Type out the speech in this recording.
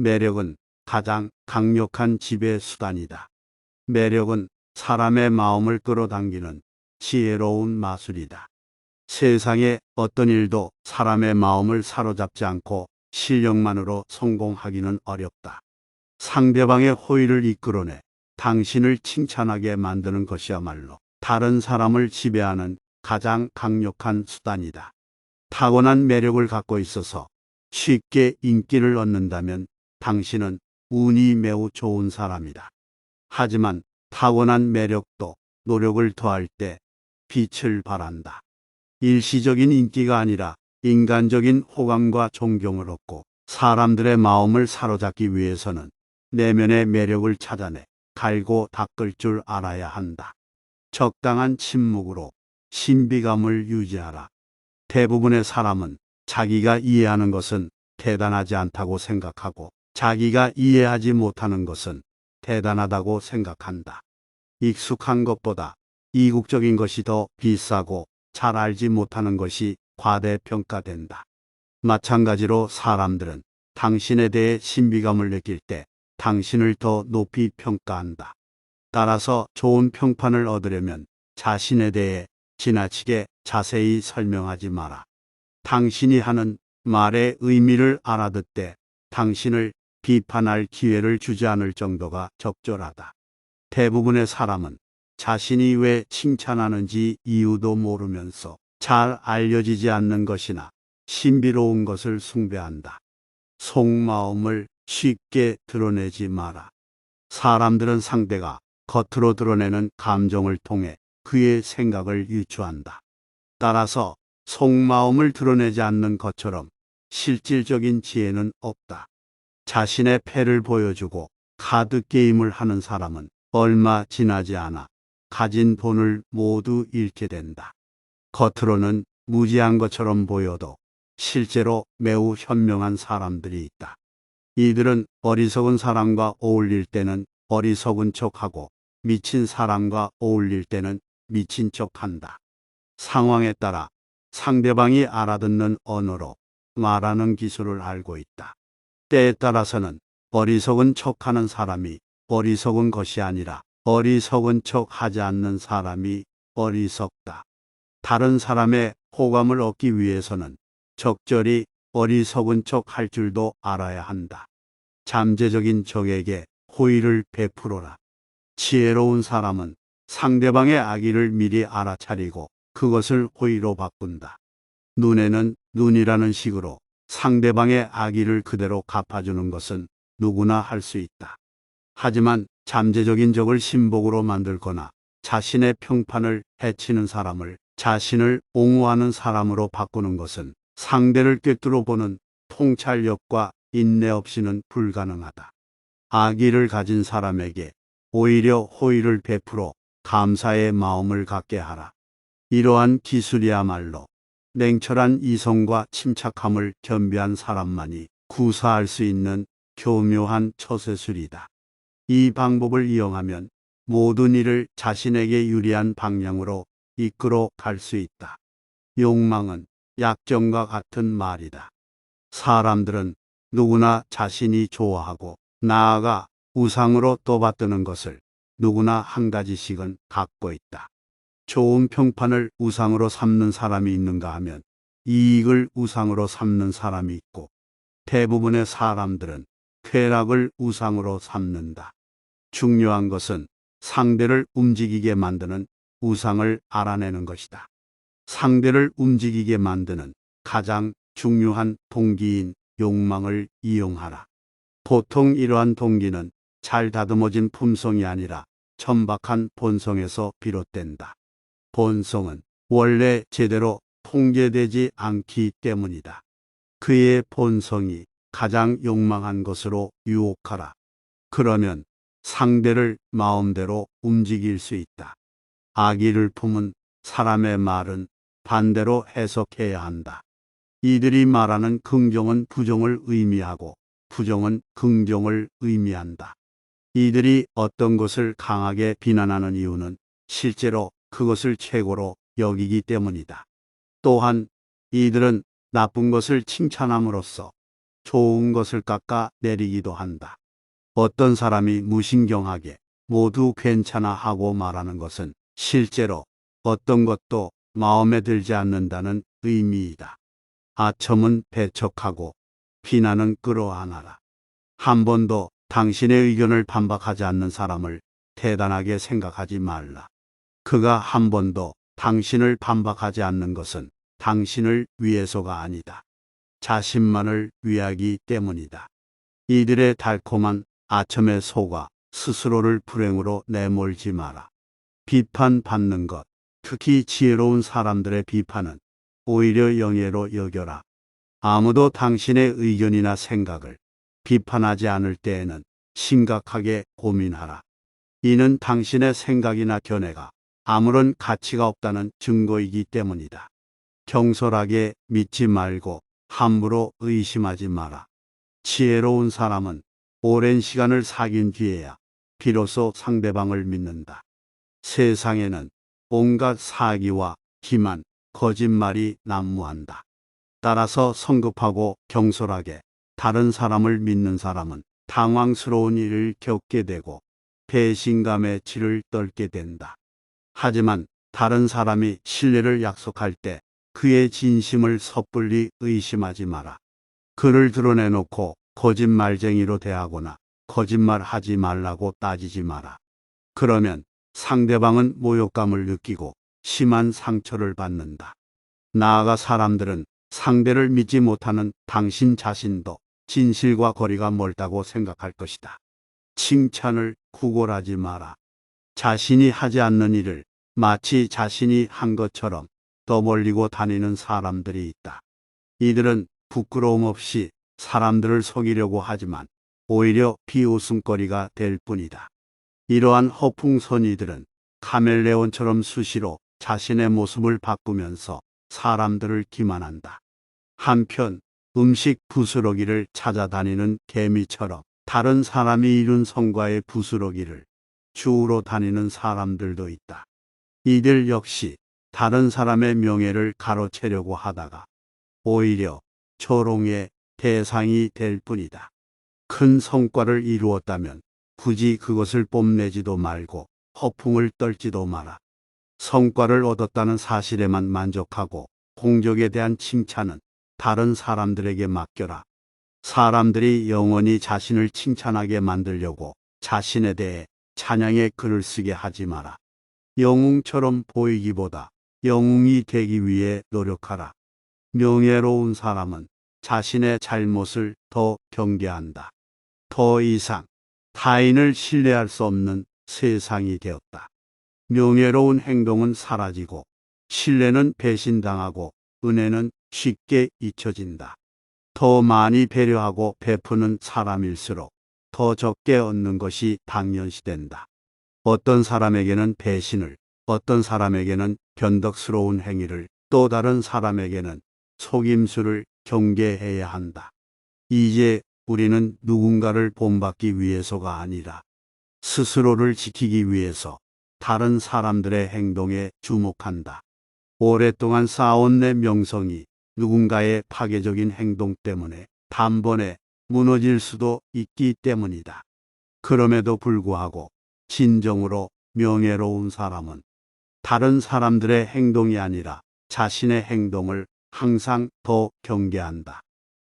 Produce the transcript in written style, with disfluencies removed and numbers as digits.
매력은 가장 강력한 지배 수단이다. 매력은 사람의 마음을 끌어당기는 지혜로운 마술이다. 세상의 어떤 일도 사람의 마음을 사로잡지 않고 실력만으로 성공하기는 어렵다. 상대방의 호의를 이끌어내 당신을 칭찬하게 만드는 것이야말로 다른 사람을 지배하는 가장 강력한 수단이다. 타고난 매력을 갖고 있어서 쉽게 인기를 얻는다면 당신은 운이 매우 좋은 사람이다. 하지만 타고난 매력도 노력을 더할 때 빛을 발한다. 일시적인 인기가 아니라 인간적인 호감과 존경을 얻고 사람들의 마음을 사로잡기 위해서는 내면의 매력을 찾아내 갈고 닦을 줄 알아야 한다. 적당한 침묵으로 신비감을 유지하라. 대부분의 사람은 자기가 이해하는 것은 대단하지 않다고 생각하고 자기가 이해하지 못하는 것은 대단하다고 생각한다. 익숙한 것보다 이국적인 것이 더 비싸고 잘 알지 못하는 것이 과대평가된다. 마찬가지로 사람들은 당신에 대해 신비감을 느낄 때 당신을 더 높이 평가한다. 따라서 좋은 평판을 얻으려면 자신에 대해 지나치게 자세히 설명하지 마라. 당신이 하는 말의 의미를 알아듣되 당신을 비판할 기회를 주지 않을 정도가 적절하다. 대부분의 사람은 자신이 왜 칭찬하는지 이유도 모르면서 잘 알려지지 않는 것이나 신비로운 것을 숭배한다. 속마음을 쉽게 드러내지 마라. 사람들은 상대가 겉으로 드러내는 감정을 통해 그의 생각을 유추한다. 따라서 속마음을 드러내지 않는 것처럼 실질적인 지혜는 없다. 자신의 패를 보여주고 카드 게임을 하는 사람은 얼마 지나지 않아 가진 돈을 모두 잃게 된다. 겉으로는 무지한 것처럼 보여도 실제로 매우 현명한 사람들이 있다. 이들은 어리석은 사람과 어울릴 때는 어리석은 척하고 미친 사람과 어울릴 때는 미친 척한다. 상황에 따라 상대방이 알아듣는 언어로 말하는 기술을 알고 있다. 때에 따라서는 어리석은 척하는 사람이 어리석은 것이 아니라 어리석은 척하지 않는 사람이 어리석다. 다른 사람의 호감을 얻기 위해서는 적절히 어리석은 척할 줄도 알아야 한다. 잠재적인 적에게 호의를 베풀어라. 지혜로운 사람은 상대방의 악의를 미리 알아차리고 그것을 호의로 바꾼다. 눈에는 눈이라는 식으로 상대방의 악의를 그대로 갚아주는 것은 누구나 할 수 있다. 하지만 잠재적인 적을 신복으로 만들거나 자신의 평판을 해치는 사람을 자신을 옹호하는 사람으로 바꾸는 것은 상대를 꿰뚫어 보는 통찰력과 인내 없이는 불가능하다. 악의를 가진 사람에게 오히려 호의를 베풀어 감사의 마음을 갖게 하라. 이러한 기술이야말로 냉철한 이성과 침착함을 겸비한 사람만이 구사할 수 있는 교묘한 처세술이다. 이 방법을 이용하면 모든 일을 자신에게 유리한 방향으로 이끌어 갈 수 있다. 욕망은 약점과 같은 말이다. 사람들은 누구나 자신이 좋아하고 나아가 우상으로 떠받드는 것을 누구나 한 가지씩은 갖고 있다. 좋은 평판을 우상으로 삼는 사람이 있는가 하면 이익을 우상으로 삼는 사람이 있고 대부분의 사람들은 쾌락을 우상으로 삼는다. 중요한 것은 상대를 움직이게 만드는 우상을 알아내는 것이다. 상대를 움직이게 만드는 가장 중요한 동기인 욕망을 이용하라. 보통 이러한 동기는 잘 다듬어진 품성이 아니라 천박한 본성에서 비롯된다. 본성은 원래 제대로 통제되지 않기 때문이다. 그의 본성이 가장 욕망한 것으로 유혹하라. 그러면 상대를 마음대로 움직일 수 있다. 악의를 품은 사람의 말은 반대로 해석해야 한다. 이들이 말하는 긍정은 부정을 의미하고 부정은 긍정을 의미한다. 이들이 어떤 것을 강하게 비난하는 이유는 실제로 그것을 최고로 여기기 때문이다. 또한 이들은 나쁜 것을 칭찬함으로써 좋은 것을 깎아 내리기도 한다. 어떤 사람이 무신경하게 모두 괜찮아 하고 말하는 것은 실제로 어떤 것도 마음에 들지 않는다는 의미이다. 아첨은 배척하고 비난은 끌어안아라. 한 번도 당신의 의견을 반박하지 않는 사람을 대단하게 생각하지 말라. 그가 한 번도 당신을 반박하지 않는 것은 당신을 위해서가 아니다. 자신만을 위하기 때문이다. 이들의 달콤한 아첨에 속아 스스로를 불행으로 내몰지 마라. 비판받는 것, 특히 지혜로운 사람들의 비판은 오히려 영예로 여겨라. 아무도 당신의 의견이나 생각을 비판하지 않을 때에는 심각하게 고민하라. 이는 당신의 생각이나 견해가 아무런 가치가 없다는 증거이기 때문이다. 경솔하게 믿지 말고 함부로 의심하지 마라. 지혜로운 사람은 오랜 시간을 사귄 뒤에야 비로소 상대방을 믿는다. 세상에는 온갖 사기와 기만, 거짓말이 난무한다. 따라서 성급하고 경솔하게 다른 사람을 믿는 사람은 당황스러운 일을 겪게 되고 배신감의 치를 떨게 된다. 하지만 다른 사람이 신뢰를 약속할 때 그의 진심을 섣불리 의심하지 마라. 그를 드러내놓고 거짓말쟁이로 대하거나 거짓말하지 말라고 따지지 마라. 그러면 상대방은 모욕감을 느끼고 심한 상처를 받는다. 나아가 사람들은 상대를 믿지 못하는 당신 자신도 진실과 거리가 멀다고 생각할 것이다. 칭찬을 구걸하지 마라. 자신이 하지 않는 일을 마치 자신이 한 것처럼 떠벌리고 다니는 사람들이 있다. 이들은 부끄러움 없이 사람들을 속이려고 하지만 오히려 비웃음거리가 될 뿐이다. 이러한 허풍선이들은 카멜레온처럼 수시로 자신의 모습을 바꾸면서 사람들을 기만한다. 한편 음식 부스러기를 찾아다니는 개미처럼 다른 사람이 이룬 성과의 부스러기를 주우러 다니는 사람들도 있다. 이들 역시 다른 사람의 명예를 가로채려고 하다가 오히려 조롱의 대상이 될 뿐이다. 큰 성과를 이루었다면 굳이 그것을 뽐내지도 말고 허풍을 떨지도 마라. 성과를 얻었다는 사실에만 만족하고 공적에 대한 칭찬은 다른 사람들에게 맡겨라. 사람들이 영원히 자신을 칭찬하게 만들려고 자신에 대해 찬양의 글을 쓰게 하지 마라. 영웅처럼 보이기보다 영웅이 되기 위해 노력하라. 명예로운 사람은 자신의 잘못을 더 경계한다. 더 이상 타인을 신뢰할 수 없는 세상이 되었다. 명예로운 행동은 사라지고 신뢰는 배신당하고 은혜는 쉽게 잊혀진다. 더 많이 배려하고 베푸는 사람일수록 더 적게 얻는 것이 당연시된다. 어떤 사람에게는 배신을, 어떤 사람에게는 변덕스러운 행위를, 또 다른 사람에게는 속임수를 경계해야 한다. 이제 우리는 누군가를 본받기 위해서가 아니라 스스로를 지키기 위해서 다른 사람들의 행동에 주목한다. 오랫동안 쌓아온 내 명성이 누군가의 파괴적인 행동 때문에 단번에 무너질 수도 있기 때문이다. 그럼에도 불구하고 진정으로 명예로운 사람은 다른 사람들의 행동이 아니라 자신의 행동을 항상 더 경계한다.